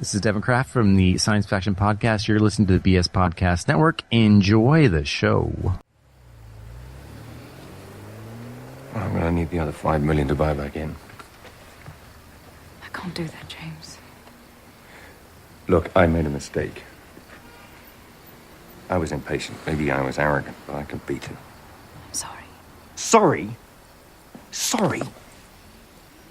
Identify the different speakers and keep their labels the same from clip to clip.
Speaker 1: This is Devin Kraft from the Science Faction Podcast. You're listening to the BS Podcast Network. Enjoy the show.
Speaker 2: I'm going to need the other $5 million to buy back in.
Speaker 3: I can't do that, James.
Speaker 2: Look, I made a mistake. I was impatient. Maybe I was arrogant, but I can beat him.
Speaker 3: I'm sorry.
Speaker 4: Sorry? Sorry?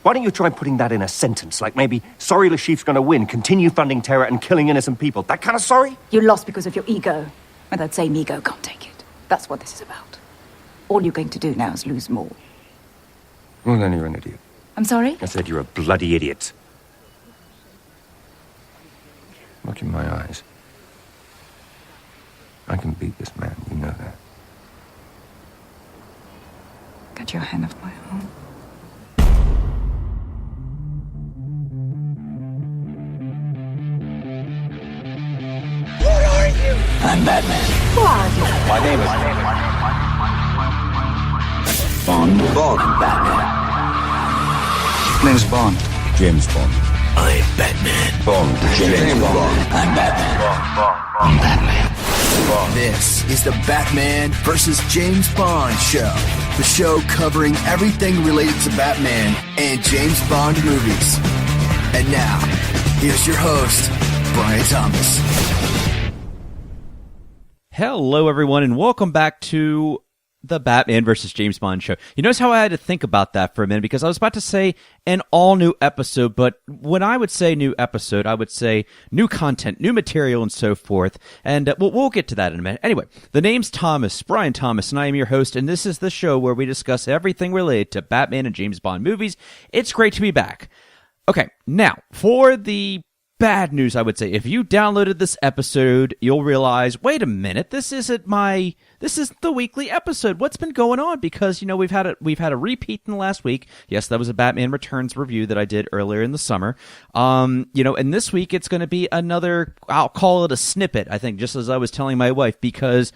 Speaker 4: Why don't you try putting that in a sentence? Like maybe, sorry Lashif's gonna win, continue funding terror and killing innocent people. That kind of sorry?
Speaker 3: You lost because of your ego. And that same ego can't take it. That's what this is about. All you're going to do now is lose more.
Speaker 2: Well, then you're an idiot.
Speaker 3: I'm sorry?
Speaker 4: I said you're a bloody idiot.
Speaker 2: Look in my eyes. I can beat this man, you know that.
Speaker 3: Get your hand off my arm.
Speaker 5: I'm Batman.
Speaker 3: Who are you?
Speaker 4: My name is...
Speaker 5: Bond.
Speaker 4: Bond.
Speaker 5: Batman.
Speaker 4: Name's Bond.
Speaker 5: James Bond. I'm Batman.
Speaker 4: Bond.
Speaker 5: James Bond. I'm Batman. I'm Batman. This is the Batman versus James Bond show. The show covering everything related to Batman and James Bond movies. And now, here's your host, Brian Thomas.
Speaker 6: Hello, everyone, and welcome back to the Batman versus James Bond show. You notice how I had to think about that for a minute, because I was about to say an all-new episode, but when I would say new episode, I would say new content, new material, and so forth, and we'll get to that in a minute. Anyway, the name's Thomas, Brian Thomas, and I am your host, and this is the show where we discuss everything related to Batman and James Bond movies. It's great to be back. Okay, now, for the bad news, I would say, if you downloaded this episode, you'll realize, wait a minute, this is the weekly episode. What's been going on? Because, you know, we've had a repeat in the last week. Yes, that was a Batman Returns review that I did earlier in the summer. And this week it's going to be another, I'll call it a snippet, I think, just as I was telling my wife, because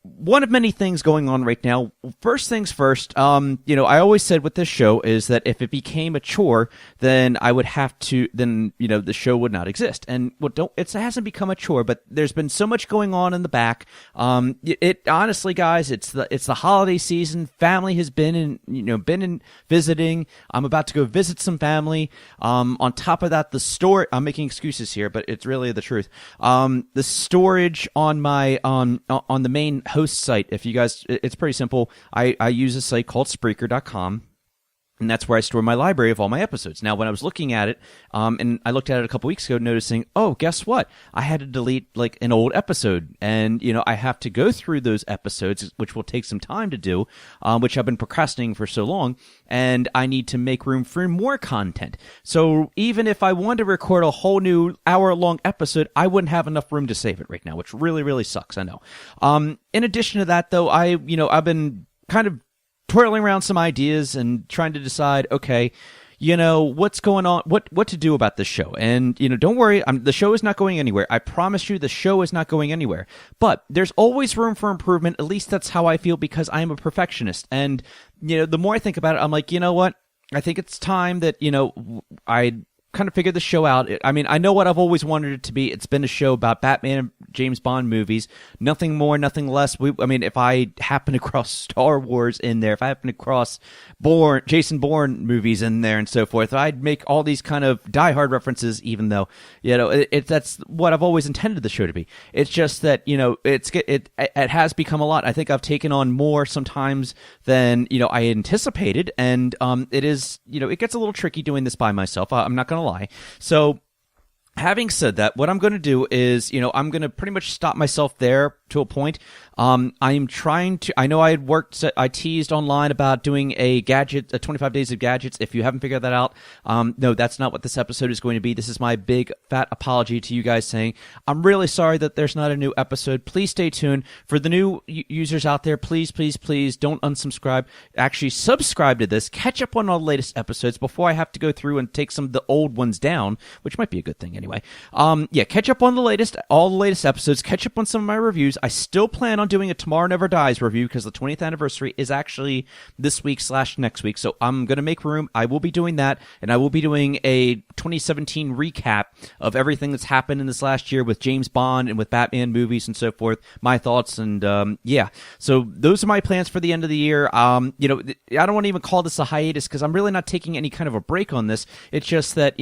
Speaker 6: one of many things going on right now. First things first, I always said with this show is that if it became a chore, then I would have to, the show would not exist. And it hasn't become a chore, but there's been so much going on in the back. It honestly, guys, it's the holiday season. Family has been in visiting. I'm about to go visit some family. On top of that, I'm making excuses here, but it's really the truth. The storage on my, on the main host site, if you guys, it's pretty simple. I use a site called Spreaker.com, and that's where I store my library of all my episodes. Now, when I was looking at it, and I looked at it a couple weeks ago, noticing, oh, guess what? I had to delete like an old episode, and I have to go through those episodes, which will take some time to do, which I've been procrastinating for so long, and I need to make room for more content. So even if I wanted to record a whole new hour-long episode, I wouldn't have enough room to save it right now, which really, really sucks. I know. In addition to that, though, I've been kind of twirling around some ideas and trying to decide, okay, what's going on, what to do about this show. And, don't worry, the show is not going anywhere. I promise you the show is not going anywhere. But there's always room for improvement. At least that's how I feel, because I am a perfectionist. And, the more I think about it, I'm like, you know what? I think it's time that, I kind of figured the show out. I mean, I know what I've always wanted it to be. It's been a show about Batman and James Bond movies. Nothing more, nothing less. If I happen to cross Star Wars in there, if I happen to cross Jason Bourne movies in there and so forth, I'd make all these kind of diehard references, even though, that's what I've always intended the show to be. It's just that, it has become a lot. I think I've taken on more sometimes than, I anticipated. And, it is, it gets a little tricky doing this by myself. I'm not going to lie. So, having said that, what I'm going to do is, I'm going to pretty much stop myself there to a point. I'm trying to, I know I teased online about doing a 25 days of gadgets. If you haven't figured that out, no, that's not what this episode is going to be. This is my big fat apology to you guys, saying, I'm really sorry that there's not a new episode. Please stay tuned. For the new users out there, please, please, please don't unsubscribe. Actually, subscribe to this. Catch up on all the latest episodes before I have to go through and take some of the old ones down, which might be a good thing anyway. Catch up on all the latest episodes. Catch up on some of my reviews. I still plan on doing a Tomorrow Never Dies review because the 20th anniversary is actually this week / next week. So I'm going to make room. I will be doing that, and I will be doing a 2017 recap of everything that's happened in this last year with James Bond and with Batman movies and so forth, my thoughts, and yeah. So those are my plans for the end of the year. I don't want to even call this a hiatus because I'm really not taking any kind of a break on this. It's just that,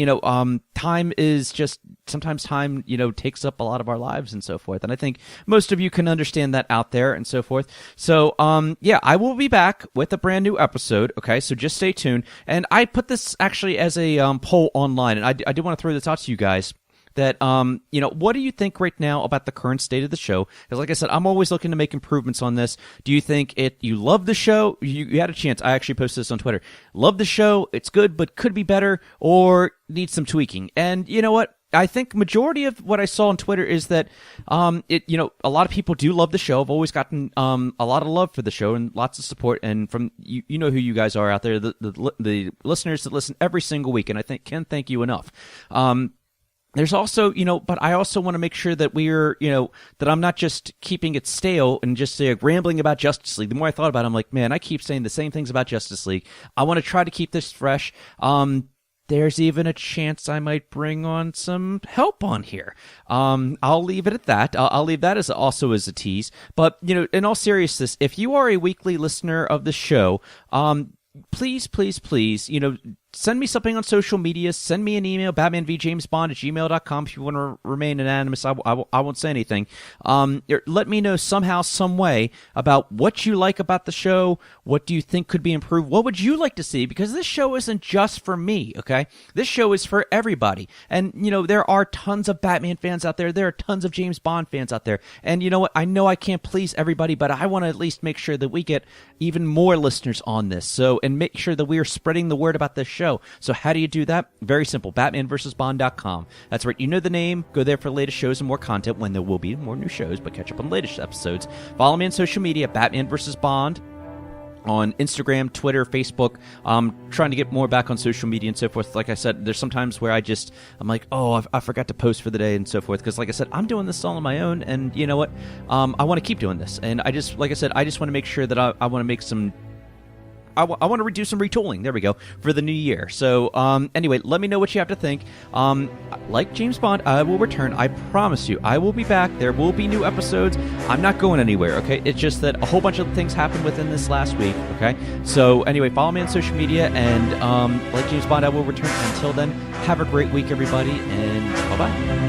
Speaker 6: time is just, sometimes time, takes up a lot of our lives and so forth. And I think most of you can understand that out there and so forth. So, I will be back with a brand new episode. Okay. So just stay tuned. And I put this actually as a poll online, and I do want to throw this out to you guys. That, what do you think right now about the current state of the show? Because like I said, I'm always looking to make improvements on this. Do you think you love the show? You had a chance. I actually posted this on Twitter. Love the show. It's good, but could be better, or needs some tweaking. And you know what? I think majority of what I saw on Twitter is that, a lot of people do love the show. I've always gotten, a lot of love for the show and lots of support. And from, you know who you guys are out there, the listeners that listen every single week. And I can't thank you enough. There's also, but I also want to make sure that we're, that I'm not just keeping it stale and just rambling about Justice League. The more I thought about it, I'm like, man, I keep saying the same things about Justice League. I want to try to keep this fresh. There's even a chance I might bring on some help on here. I'll leave it at that. I'll leave that as a tease. But, in all seriousness, if you are a weekly listener of the show, please, send me something on social media. Send me an email, batmanvjamesbond@gmail.com. If you want to remain anonymous, I won't say anything. Let me know somehow, some way about what you like about the show. What do you think could be improved? What would you like to see? Because this show isn't just for me, okay? This show is for everybody. And, there are tons of Batman fans out there. There are tons of James Bond fans out there. And you know what? I know I can't please everybody, but I want to at least make sure that we get even more listeners on this. So, and make sure that we are spreading the word about this show. So how do you do that? Very simple. BatmanVersusBond.com. That's right. You know the name. Go there for the latest shows and more content when there will be more new shows, but catch up on the latest episodes. Follow me on social media, Batman vs. Bond, on Instagram, Twitter, Facebook. I'm trying to get more back on social media and so forth. Like I said, there's sometimes where I'm like, oh, I forgot to post for the day and so forth. Because like I said, I'm doing this all on my own. And you know what? I want to keep doing this. And I just want to make sure that I want to make some... I want to do some retooling, there we go, for the new year. So, anyway, let me know what you have to think. Like James Bond, I will return. I promise you, I will be back. There will be new episodes. I'm not going anywhere, okay? It's just that a whole bunch of things happened within this last week, okay? So, anyway, follow me on social media, and like James Bond, I will return. Until then, have a great week, everybody, and bye-bye.